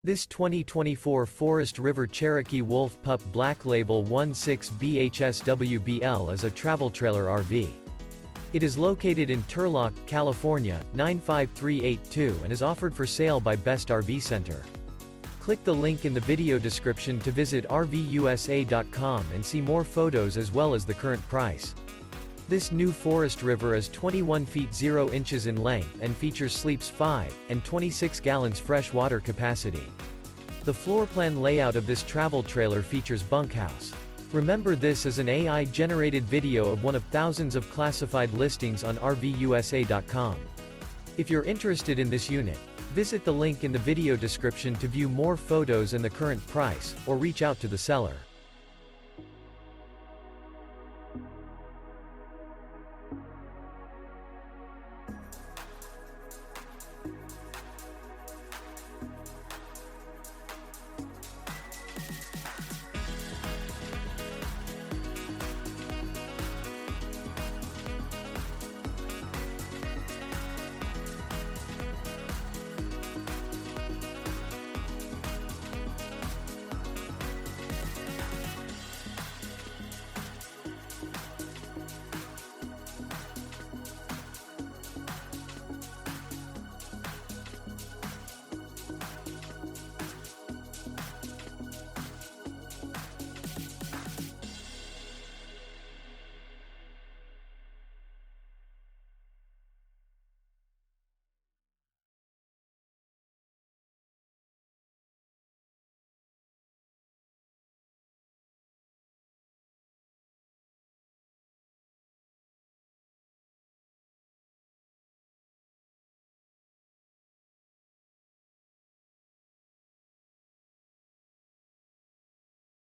This 2024 Forest River Cherokee Wolf Pup Black Label 16BHSWBL is a travel trailer RV. It is located in Turlock, California, 95382 and is offered for sale by Best RV Center. Click the link in the video description to visit RVUSA.com and see more photos as well as the current price. This new Forest River is 21 feet 0 inches in length and features sleeps 5 and 26 gallons fresh water capacity. The floor plan layout of this travel trailer features Bunkhouse. Remember, this is an AI-generated video of one of thousands of classified listings on RVUSA.com. If you're interested in this unit, visit the link in the video description to view more photos and the current price, or reach out to the seller.